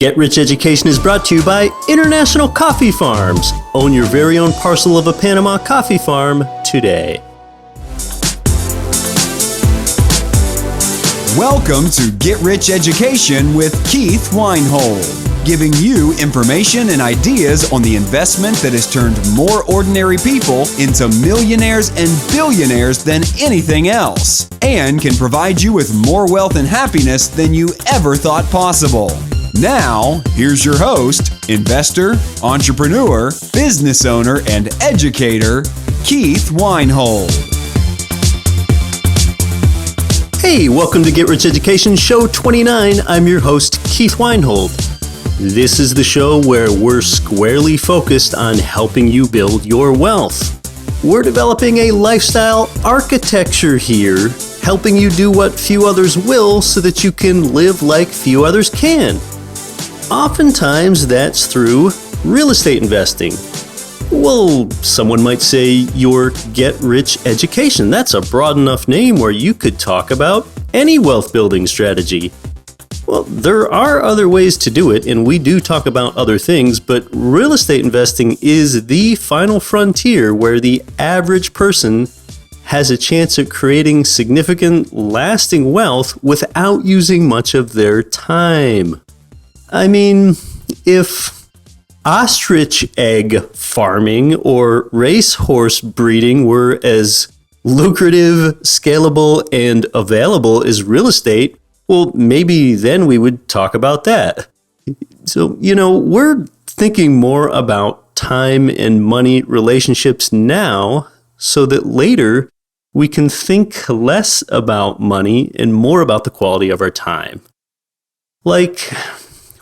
Get Rich Education is brought to you by International Coffee Farms. Own your very own parcel of a Panama coffee farm today. Welcome to Get Rich Education with Keith Weinhold, giving you information and ideas on the investment that has turned more ordinary people into millionaires and billionaires than anything else, and can provide you with more wealth and happiness than you ever thought possible. Now, here's your host, investor, entrepreneur, business owner, and educator, Keith Weinhold. Hey, welcome to Get Rich Education, Show 29. I'm your host, Keith Weinhold. This is the show where we're squarely focused on helping you build your wealth. We're developing a lifestyle architecture here, helping you do what few others will so that you can live like few others can. Oftentimes, that's through real estate investing. Well, someone might say your Get Rich Education. That's a broad enough name where you could talk about any wealth building strategy. Well, there are other ways to do it, and we do talk about other things, but real estate investing is the final frontier where the average person has a chance at creating significant, lasting wealth without using much of their time. I mean, if ostrich egg farming or racehorse breeding were as lucrative, scalable, and available as real estate, well, maybe then we would talk about that. So, we're thinking more about time and money relationships now so that later we can think less about money and more about the quality of our time. Like,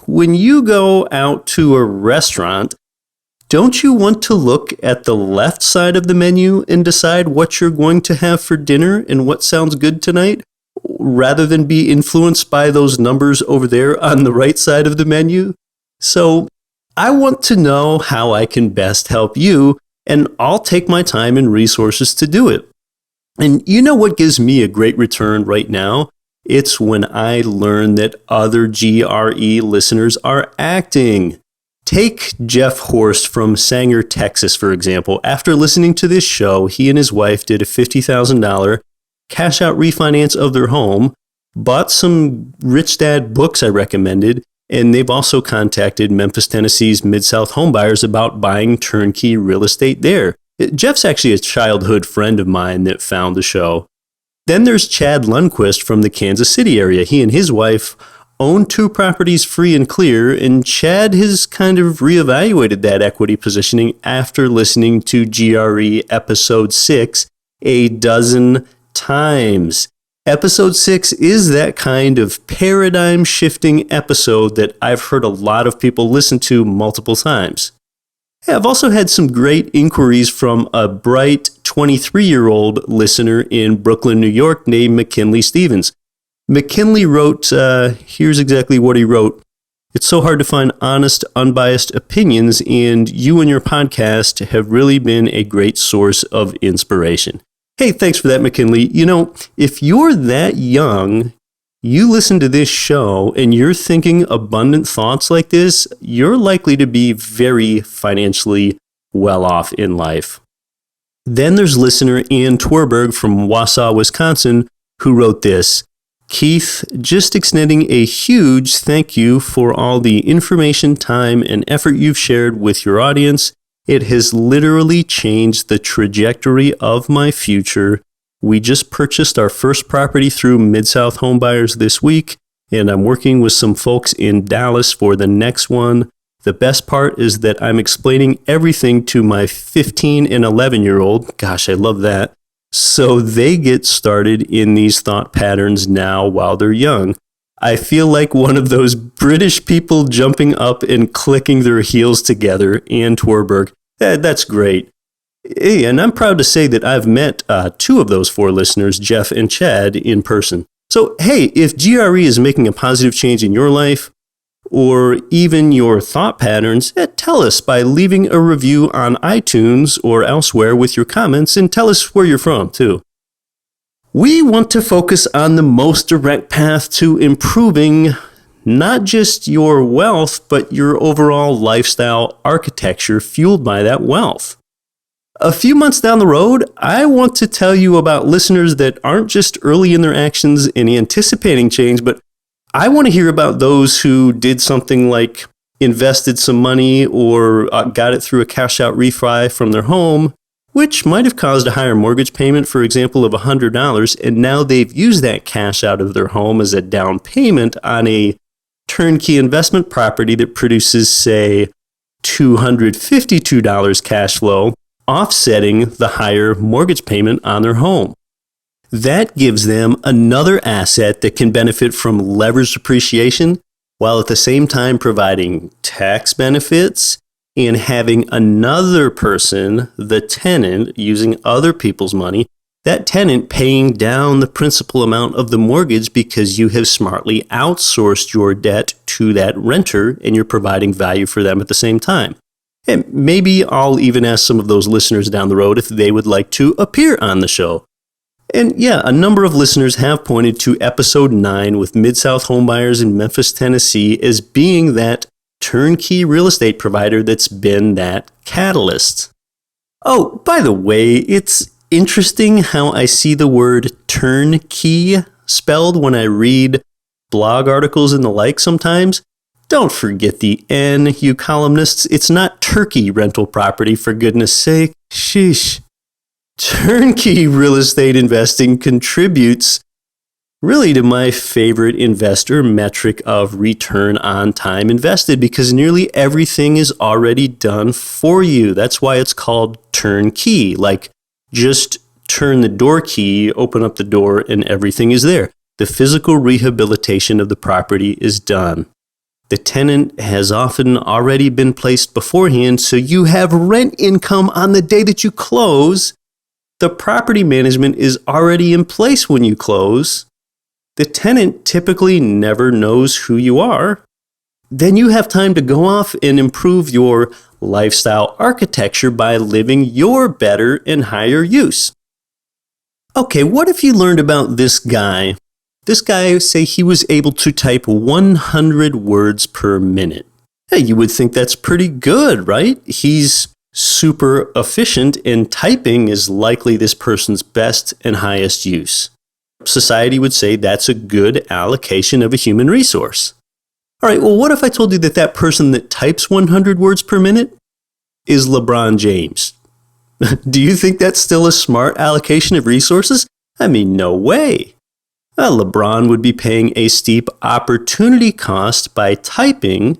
when you go out to a restaurant, don't you want to look at the left side of the menu and decide what you're going to have for dinner and what sounds good tonight, rather than be influenced by those numbers over there on the right side of the menu? So I want to know how I can best help you, and I'll take my time and resources to do it. And you know what gives me a great return right now? It's when I learn that other GRE listeners are acting. Take Jeff Horst from Sanger, Texas, for example. After listening to this show, he and his wife did a $50,000 cash out refinance of their home, bought some Rich Dad books I recommended, and they've also contacted Memphis, Tennessee's Mid-South homebuyers about buying turnkey real estate there. Jeff's actually a childhood friend of mine that found the show. Then there's Chad Lundquist from the Kansas City area. He and his wife own 2 properties free and clear, and Chad has kind of reevaluated that equity positioning after listening to GRE Episode 6 a dozen times. Episode 6 is that kind of paradigm-shifting episode that I've heard a lot of people listen to multiple times. I've also had some great inquiries from a bright 23-year-old listener in Brooklyn, New York named McKinley Stevens. McKinley wrote, here's exactly what he wrote. It's so hard to find honest, unbiased opinions, and you and your podcast have really been a great source of inspiration. Hey, thanks for that, McKinley. If you're that young, you listen to this show and you're thinking abundant thoughts like this, you're likely to be very financially well off in life. Then there's listener Ian Twerberg from Wausau, Wisconsin, who wrote this. Keith, just extending a huge thank you for all the information, time, and effort you've shared with your audience. It has literally changed the trajectory of my future. We just purchased our first property through Mid-South Homebuyers this week, and I'm working with some folks in Dallas for the next one. The best part is that I'm explaining everything to my 15 and 11-year-old. Gosh, I love that. So they get started in these thought patterns now while they're young. I feel like one of those British people jumping up and clicking their heels together, Ian Twerberg. That's great. Hey, and I'm proud to say that I've met 2 of those 4 listeners, Jeff and Chad, in person. So, hey, if GRE is making a positive change in your life, or even your thought patterns, tell us by leaving a review on iTunes or elsewhere with your comments, and tell us where you're from, too. We want to focus on the most direct path to improving not just your wealth, but your overall lifestyle architecture fueled by that wealth. A few months down the road, I want to tell you about listeners that aren't just early in their actions in anticipating change, but I want to hear about those who did something like invested some money or got it through a cash out refi from their home, which might have caused a higher mortgage payment, for example, of $100, and now they've used that cash out of their home as a down payment on a turnkey investment property that produces, say, $252 cash flow, offsetting the higher mortgage payment on their home. That gives them another asset that can benefit from leveraged appreciation, while at the same time providing tax benefits and having another person, the tenant, using other people's money, that tenant paying down the principal amount of the mortgage because you have smartly outsourced your debt to that renter and you're providing value for them at the same time. And maybe I'll even ask some of those listeners down the road if they would like to appear on the show. And yeah, a number of listeners have pointed to episode 9 with Mid-South homebuyers in Memphis, Tennessee as being that turnkey real estate provider that's been that catalyst. Oh, by the way, it's interesting how I see the word turnkey spelled when I read blog articles and the like sometimes. Don't forget the N, you columnists. It's not turkey rental property, for goodness sake. Sheesh. Turnkey real estate investing contributes really to my favorite investor metric of return on time invested because nearly everything is already done for you. That's why it's called turnkey. Like just turn the door key, open up the door, and everything is there. The physical rehabilitation of the property is done. The tenant has often already been placed beforehand, so you have rent income on the day that you close. The property management is already in place when you close. The tenant typically never knows who you are. Then you have time to go off and improve your lifestyle architecture by living your better and higher use. Okay, what if you learned about this guy? This guy, say he was able to type 100 words per minute. Hey, you would think that's pretty good, right? He's super efficient, and typing is likely this person's best and highest use. Society would say that's a good allocation of a human resource. All right, well, what if I told you that that person that types 100 words per minute is LeBron James? Do you think that's still a smart allocation of resources? I mean, no way. LeBron would be paying a steep opportunity cost by typing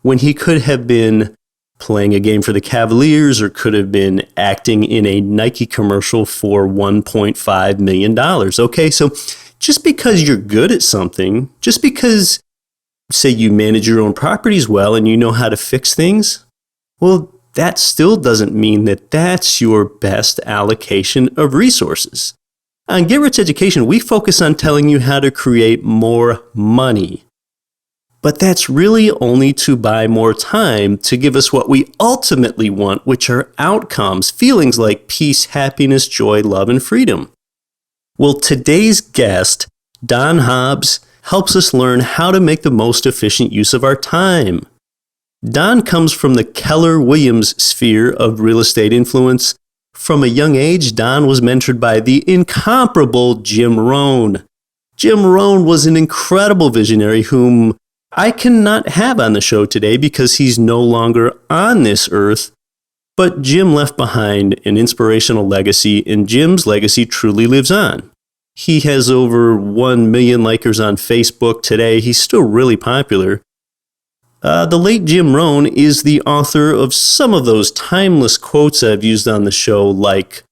when he could have been playing a game for the Cavaliers or could have been acting in a Nike commercial for $1.5 million. Okay, so just because you're good at something, just because, say, you manage your own properties well and you know how to fix things, well, that still doesn't mean that that's your best allocation of resources. On Get Rich Education, we focus on telling you how to create more money. But that's really only to buy more time to give us what we ultimately want, which are outcomes, feelings like peace, happiness, joy, love, and freedom. Well, today's guest, Don Hobbs, helps us learn how to make the most efficient use of our time. Don comes from the Keller Williams sphere of real estate influence. From a young age, Don was mentored by the incomparable Jim Rohn. Jim Rohn was an incredible visionary whom I cannot have on the show today because he's no longer on this earth, but Jim left behind an inspirational legacy, and Jim's legacy truly lives on. He has over 1 million likers on Facebook today. He's still really popular. The late Jim Rohn is the author of some of those timeless quotes I've used on the show, like,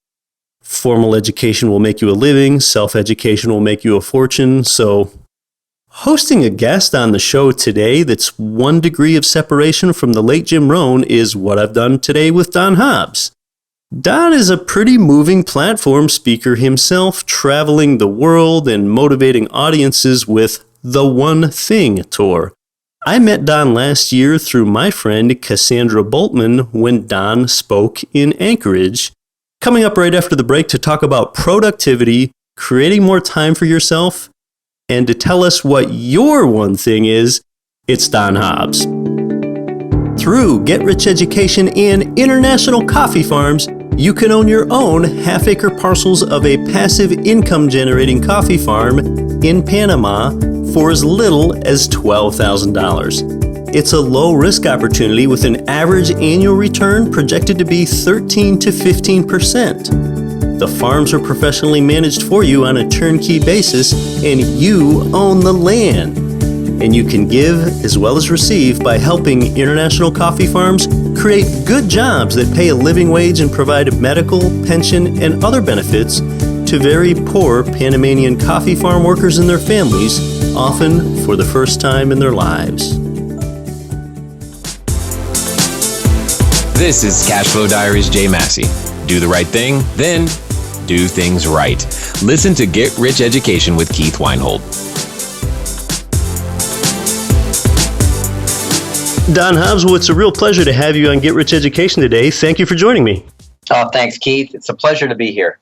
formal education will make you a living, self-education will make you a fortune. So hosting a guest on the show today that's 1 degree of separation from the late Jim Rohn is what I've done today with Don Hobbs. Don is a pretty moving platform speaker himself, traveling the world and motivating audiences with the One Thing tour. I met Don last year through my friend Cassandra Boltman when Don spoke in Anchorage. Coming up right after the break to talk about productivity, creating more time for yourself, And to tell us what your one thing is, it's Don Hobbs. Through Get Rich Education and International Coffee Farms, you can own your own half-acre parcels of a passive income-generating coffee farm in Panama for as little as $12,000. It's a low-risk opportunity with an average annual return projected to be 13 to 15%. The farms are professionally managed for you on a turnkey basis, and you own the land. And you can give as well as receive by helping International Coffee Farms create good jobs that pay a living wage and provide medical, pension, and other benefits to very poor Panamanian coffee farm workers and their families, often for the first time in their lives. This is Cashflow Diaries Jay Massey. Do the right thing, then do things right. Listen to Get Rich Education with Keith Weinhold. Don Hobbs, well, it's a real pleasure to have you on Get Rich Education today. Thank you for joining me. Oh, thanks, Keith. It's a pleasure to be here.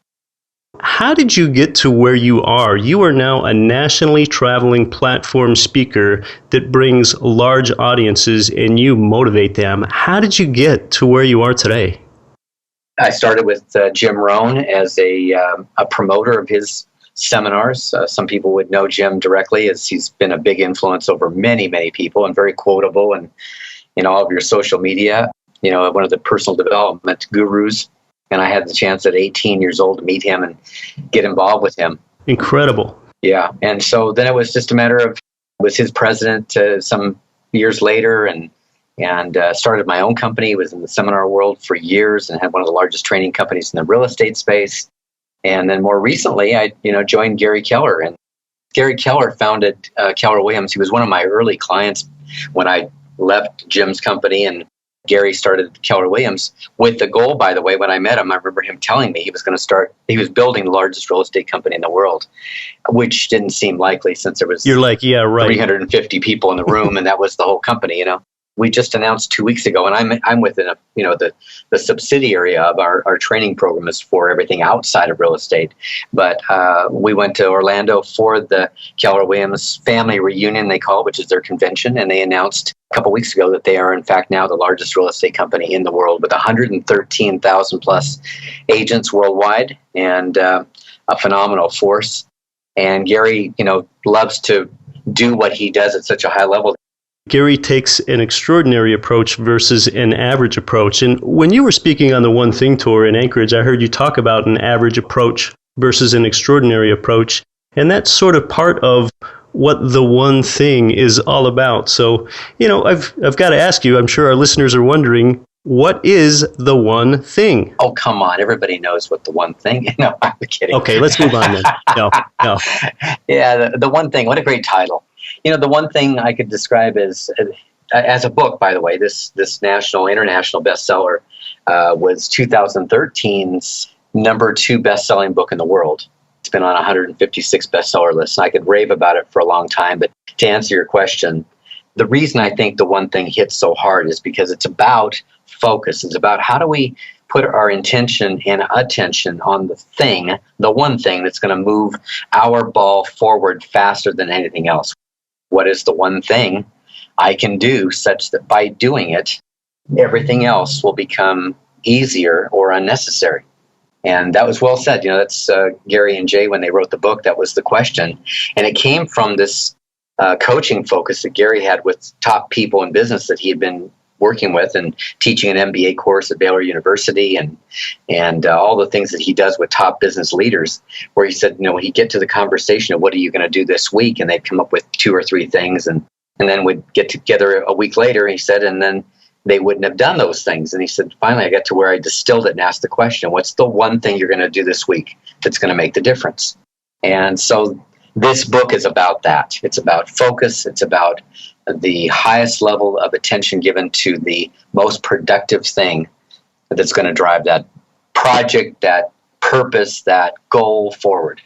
How did you get to where you are? You are now a nationally traveling platform speaker that brings large audiences and you motivate them. How did you get to where you are today? I started with Jim Rohn as a promoter of his seminars. Some people would know Jim directly as he's been a big influence over many, many people and very quotable and in all of your social media, one of the personal development gurus. And I had the chance at 18 years old to meet him and get involved with him. Incredible. Yeah. And so then it was just a matter of, was his president some years later and started my own company, was in the seminar world for years and had one of the largest training companies in the real estate space. And then more recently, I joined Gary Keller. And Gary Keller founded Keller Williams. He was one of my early clients when I left Jim's company, and Gary started Keller Williams with the goal, by the way, when I met him, I remember him telling me he was building the largest real estate company in the world, which didn't seem likely since there was 350 people in the room, and that was the whole company, We just announced 2 weeks ago, and I'm within the subsidiary of our training program is for everything outside of real estate. But we went to Orlando for the Keller Williams family reunion, they call it, which is their convention, and they announced a couple weeks ago that they are in fact now the largest real estate company in the world with 113,000 plus agents worldwide and a phenomenal force. And Gary, loves to do what he does at such a high level. Gary takes an extraordinary approach versus an average approach. And when you were speaking on the One Thing Tour in Anchorage, I heard you talk about an average approach versus an extraordinary approach. And that's sort of part of what the one thing is all about. So, I've got to ask you, I'm sure our listeners are wondering, what is the one thing? Oh, come on. Everybody knows what the one thing is. No, I'm kidding. Okay, let's move on then. No. Yeah, the one thing. What a great title. The one thing I could describe as a book, by the way, this international bestseller was 2013's number 2 best-selling book in the world. It's been on 156 bestseller lists. I could rave about it for a long time, but to answer your question, the reason I think the one thing hits so hard is because it's about focus. It's about how do we put our intention and attention on the one thing that's going to move our ball forward faster than anything else. What is the one thing I can do such that by doing it, everything else will become easier or unnecessary? And that was well said. That's Gary and Jay, when they wrote the book, that was the question. And it came from this coaching focus that Gary had with top people in business that he had been working with and teaching an MBA course at Baylor University and all the things that he does with top business leaders, where he said, when he'd get to the conversation of what are you going to do this week? And they'd come up with 2 or 3 things. And then we'd get together a week later, he said, and then they wouldn't have done those things. And he said, finally, I got to where I distilled it and asked the question, what's the one thing you're going to do this week that's going to make the difference? And so this book is about that. It's about focus. It's about the highest level of attention given to the most productive thing that's going to drive that project, that purpose, that goal forward.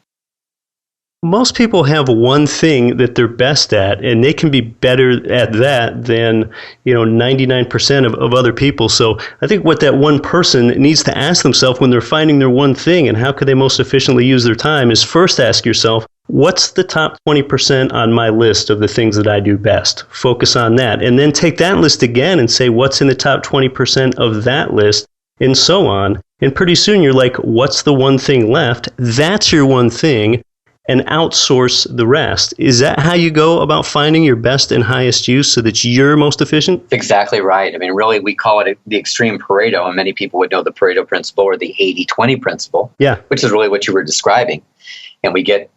Most people have one thing that they're best at, and they can be better at that than 99% of other people. So I think what that one person needs to ask themselves when they're finding their one thing and how could they most efficiently use their time is first ask yourself, what's the top 20% on my list of the things that I do best? Focus on that. And then take that list again and say, what's in the top 20% of that list? And so on. And pretty soon you're like, what's the one thing left? That's your one thing. And outsource the rest. Is that how you go about finding your best and highest use so that you're most efficient? Exactly right. I mean, really, we call it the extreme Pareto, and many people would know the Pareto principle or the 80-20 principle, which is really what you were describing. And we get,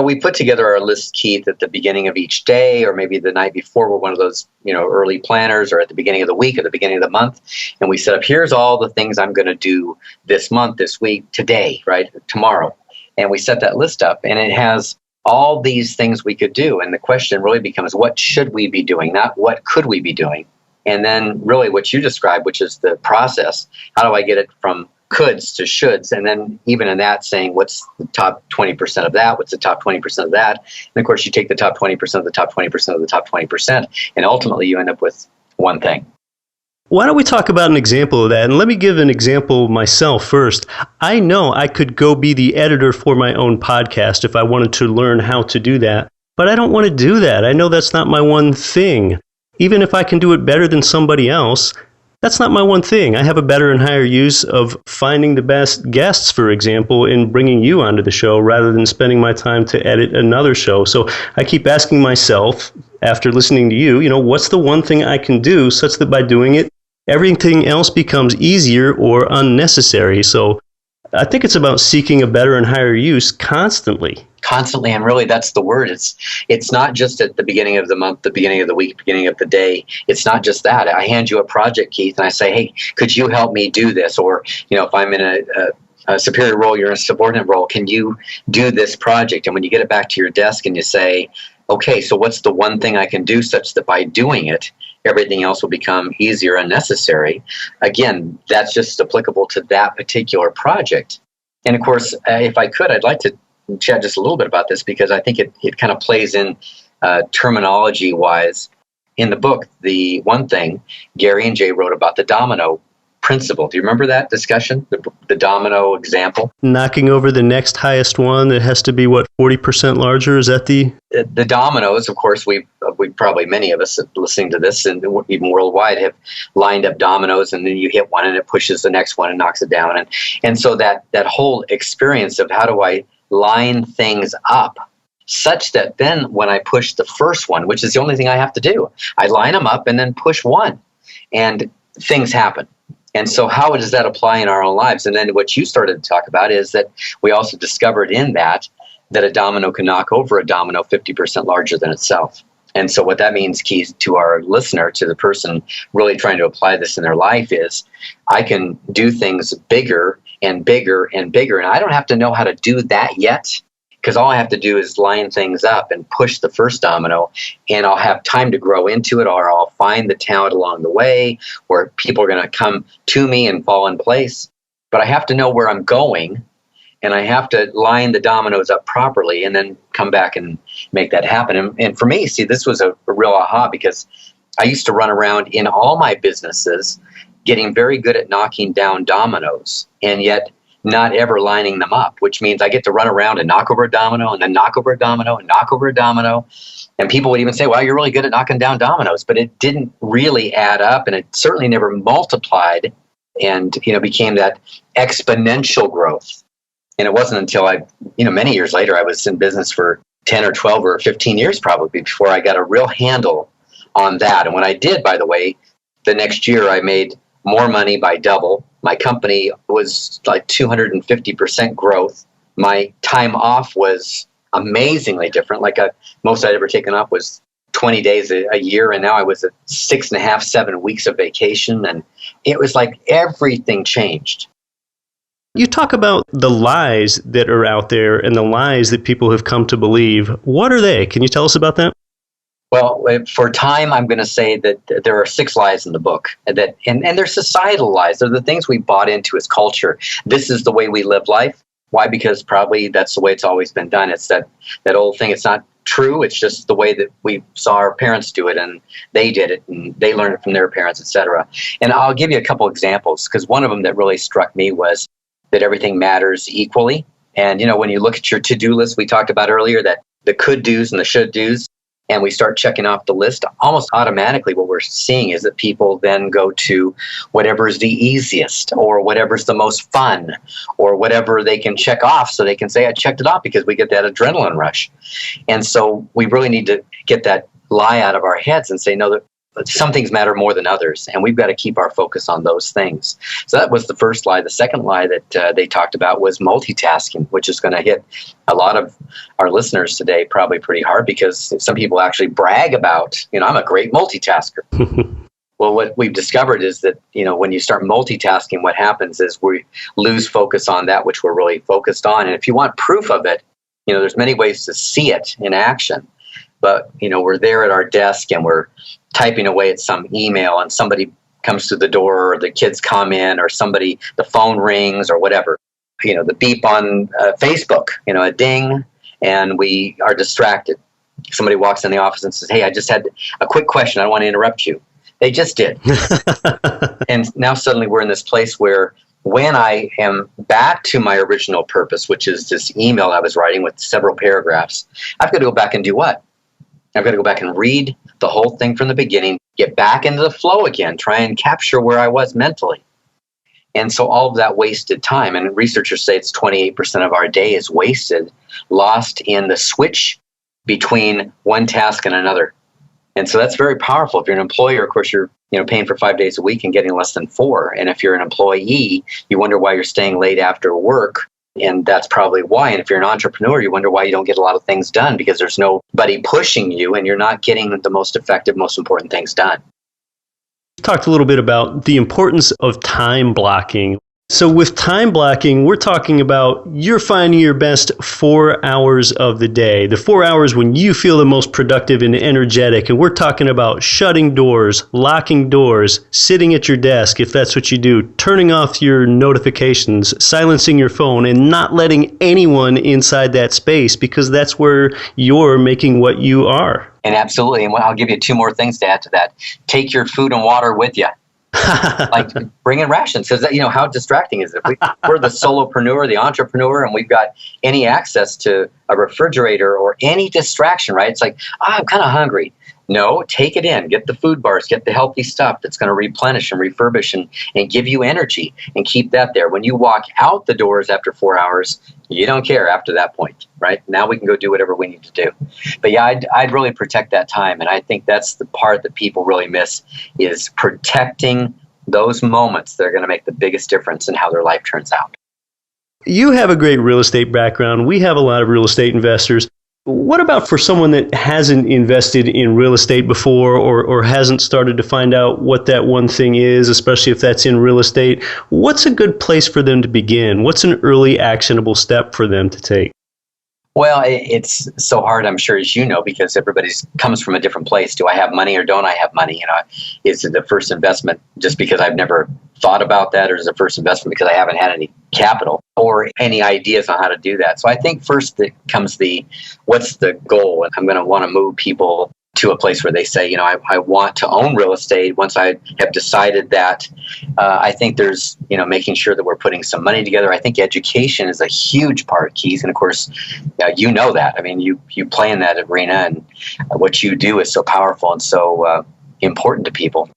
we put together our list, Keith, at the beginning of each day, or maybe the night before. We're one of those, early planners, or at the beginning of the week, or the beginning of the month. And we set up, here's all the things I'm going to do this month, this week, today, right, tomorrow. And we set that list up, and it has all these things we could do. And the question really becomes, what should we be doing, not what could we be doing? And then really what you described, which is the process. How do I get it from coulds to shoulds? And then even in that, saying what's the top 20% of that? What's the top 20% of that? And of course, you take the top 20% of the top 20% of the top 20%, and ultimately you end up with one thing. Why don't we talk about an example of that? And let me give an example myself first. I know I could go be the editor for my own podcast if I wanted to learn how to do that, but I don't want to do that. I know that's not my one thing. Even if I can do it better than somebody else, that's not my one thing. I have a better and higher use of finding the best guests, for example, and bringing you onto the show rather than spending my time to edit another show. So I keep asking myself, after listening to you, what's the one thing I can do such that by doing it, everything else becomes easier or unnecessary. So I think it's about seeking a better and higher use constantly. Constantly, and really that's the word. It's not just at the beginning of the month, the beginning of the week, beginning of the day. It's not just that. I hand you a project, Keith, and I say, hey, could you help me do this? Or, if I'm in a superior role, you're in a subordinate role, can you do this project? And when you get it back to your desk and you say, okay, so what's the one thing I can do such that by doing it, everything else will become easier and necessary? Again, that's just applicable to that particular project. And of course, if I could, I'd like to chat just a little bit about this because I think it kind of plays in terminology-wise. In the book, the one thing, Gary and Jay wrote about the domino principle. Do you remember that discussion, the domino example? Knocking over the next highest one that has to be, 40% larger? Is that the dominoes? Of course, we probably, many of us listening to this and even worldwide, have lined up dominoes, and then you hit one and it pushes the next one and knocks it down. And so that whole experience of how do I line things up such that then when I push the first one, which is the only thing I have to do, I line them up and then push one, and things happen. And so how does that apply in our own lives? And then what you started to talk about is that we also discovered in that a domino can knock over a domino 50% larger than itself. And so what that means, Keith, to our listener, to the person really trying to apply this in their life, is I can do things bigger and bigger and bigger. And I don't have to know how to do that yet, because all I have to do is line things up and push the first domino, and I'll have time to grow into it, or I'll find the talent along the way where people are going to come to me and fall in place. But I have to know where I'm going, and I have to line the dominoes up properly and then come back and make that happen. And for me, see, this was a real aha, because I used to run around in all my businesses getting very good at knocking down dominoes, and yet not ever lining them up, which means I get to run around and knock over a domino and then knock over a domino and knock over a domino. And people would even say, wow, you're really good at knocking down dominoes. But it didn't really add up, and it certainly never multiplied and became that exponential growth. And it wasn't until many years later, I was in business for 10 or 12 or 15 years probably before I got a real handle on that. And when I did, by the way, the next year I made more money by double. My company was like 250% growth. My time off was amazingly different. Like most I'd ever taken off was 20 days a year, and now I was at 6.5, 7 weeks of vacation, and it was like everything changed. You talk about the lies that are out there and the lies that people have come to believe. What are they? Can you tell us about that? Well, for time, I'm going to say that there are 6 lies in the book, and they're societal lies. They're the things we bought into as culture. This is the way we live life. Why? Because probably that's the way it's always been done. It's that old thing. It's not true. It's just the way that we saw our parents do it, and they did it, and they learned it from their parents, etc. And I'll give you a couple examples, because one of them that really struck me was that everything matters equally. And, when you look at your to-do list we talked about earlier, that the could-dos and the should-dos, and we start checking off the list, almost automatically what we're seeing is that people then go to whatever is the easiest or whatever's the most fun or whatever they can check off so they can say, I checked it off, because we get that adrenaline rush. And so we really need to get that lie out of our heads and say, no, that some things matter more than others, and we've got to keep our focus on those things. So that was the first lie. The second lie that they talked about was multitasking, which is going to hit a lot of our listeners today probably pretty hard, because some people actually brag about, I'm a great multitasker. Well, what we've discovered is that, when you start multitasking, what happens is we lose focus on that which we're really focused on. And if you want proof of it, there's many ways to see it in action. But, we're there at our desk and we're typing away at some email, and somebody comes to the door, or the kids come in, or the phone rings or whatever. The beep on Facebook, a ding, and we are distracted. Somebody walks in the office and says, hey, I just had a quick question. I don't want to interrupt you. They just did. And now suddenly we're in this place where, when I am back to my original purpose, which is this email I was writing with several paragraphs, I've got to go back and do what? I've got to go back and read the whole thing from the beginning, get back into the flow again, try and capture where I was mentally. And so all of that wasted time, and researchers say it's 28% of our day is wasted, lost in the switch between one task and another. And so that's very powerful. If you're an employer, of course, you're paying for 5 days a week and getting less than 4. And if you're an employee, you wonder why you're staying late after work. And that's probably why. And if you're an entrepreneur, you wonder why you don't get a lot of things done, because there's nobody pushing you and you're not getting the most effective, most important things done. You talked a little bit about the importance of time blocking. So with time blocking, we're talking about you're finding your best 4 hours of the day, the 4 hours when you feel the most productive and energetic. And we're talking about shutting doors, locking doors, sitting at your desk, if that's what you do, turning off your notifications, silencing your phone, and not letting anyone inside that space, because that's where you're making what you are. And absolutely. And I'll give you 2 more things to add to that. Take your food and water with you. Like, bring in rations, because how distracting is it? We're the solopreneur, the entrepreneur, and we've got any access to a refrigerator or any distraction, right? It's like, I'm kind of hungry. No, take it in. Get the food bars. Get the healthy stuff that's going to replenish and refurbish and give you energy, and keep that there. When you walk out the doors after 4 hours, you don't care after that point, right? Now we can go do whatever we need to do. But yeah, I'd really protect that time. And I think that's the part that people really miss, is protecting those moments that are going to make the biggest difference in how their life turns out. You have a great real estate background. We have a lot of real estate investors. What about for someone that hasn't invested in real estate before, or hasn't started to find out what that one thing is, especially if that's in real estate? What's a good place for them to begin? What's an early actionable step for them to take? Well, it's so hard, I'm sure, as you know, because everybody comes from a different place. Do I have money or don't I have money? Is it the first investment just because I've never thought about that, or is it the first investment because I haven't had any capital or any ideas on how to do that? So I think first comes what's the goal? And I'm going to want to move people to a place where they say, I want to own real estate. Once I have decided that, I think there's, making sure that we're putting some money together. I think education is a huge part, Keith. And of course, you know that. I mean, you play in that arena, and what you do is so powerful and so important to people.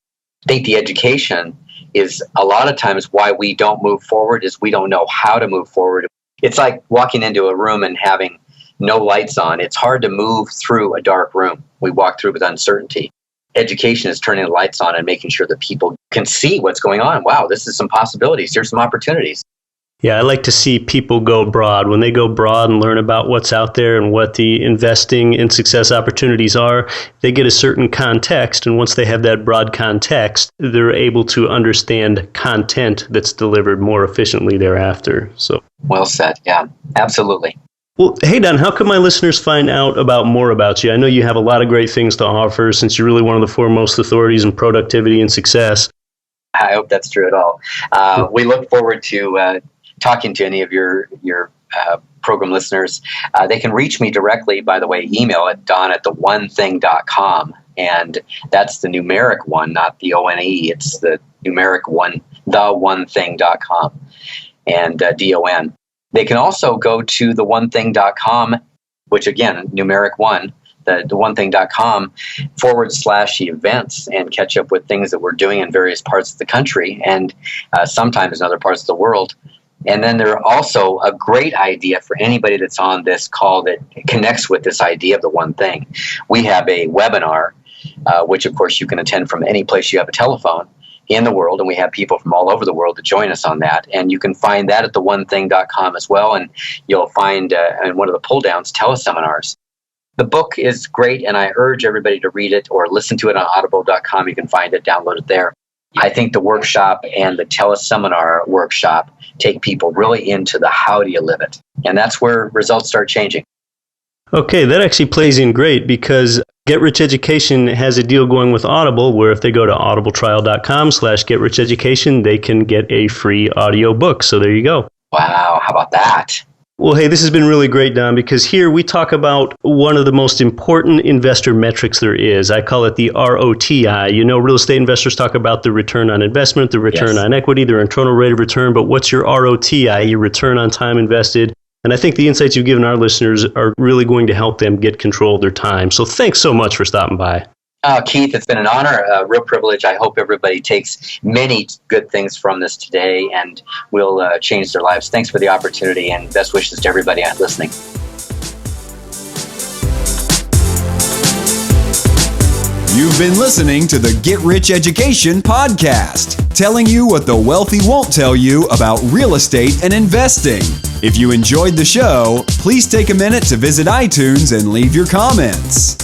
I think the education is a lot of times why we don't move forward, is we don't know how to move forward. It's like walking into a room and having no lights on. It's hard to move through a dark room. We walk through with uncertainty. Education is turning the lights on and making sure that people can see what's going on. Wow, this is some possibilities. Here's some opportunities. Yeah, I like to see people go broad. When they go broad and learn about what's out there and what the investing and success opportunities are, they get a certain context. And once they have that broad context, they're able to understand content that's delivered more efficiently thereafter. So, well said. Yeah, absolutely. Well, hey, Don, how can my listeners find out more about you? I know you have a lot of great things to offer, since you're really one of the foremost authorities in productivity and success. I hope that's true at all. We look forward to talking to any of your program listeners. They can reach me directly, by the way, email at don@theonething.com. And that's the numeric one, not the O-N-E. It's the numeric one, theonething.com, and D-O-N. They can also go to theonething.com, which again, numeric 1, the onething.com /events, and catch up with things that we're doing in various parts of the country and sometimes in other parts of the world. And then there's also a great idea for anybody that's on this call that connects with this idea of the one thing. We have a webinar, which of course you can attend from any place you have a telephone in the world, and we have people from all over the world to join us on that. And you can find that at theonething.com as well, and you'll find in one of the pull-downs teleseminars. The book is great, and I urge everybody to read it or listen to it on audible.com. You can find it, download it there. I think the workshop and the teleseminar workshop take people really into the how do you live it. And that's where results start changing. Okay, that actually plays in great because Get Rich Education has a deal going with Audible where if they go to audibletrial.com/getricheducation, they can get a free audio book. So there you go. Wow, how about that? Well, hey, this has been really great, Don, because here we talk about one of the most important investor metrics there is. I call it the ROTI. You know, real estate investors talk about the return on investment, the return on equity, their internal rate of return, but what's your ROTI, your return on time invested? And I think the insights you've given our listeners are really going to help them get control of their time. So thanks so much for stopping by. Keith, it's been an honor, a real privilege. I hope everybody takes many good things from this today and will change their lives. Thanks for the opportunity, and best wishes to everybody listening. You've been listening to the Get Rich Education podcast, telling you what the wealthy won't tell you about real estate and investing. If you enjoyed the show, please take a minute to visit iTunes and leave your comments.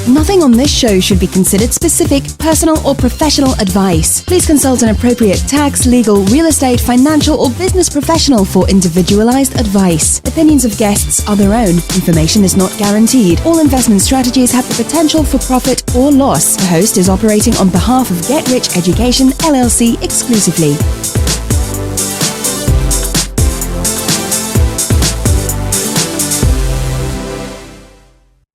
Nothing on this show should be considered specific, personal, or professional advice. Please consult an appropriate tax, legal, real estate, financial, or business professional for individualized advice. Opinions of guests are their own. Information is not guaranteed. All investment strategies have the potential for profit or loss. The host is operating on behalf of Get Rich Education, LLC exclusively.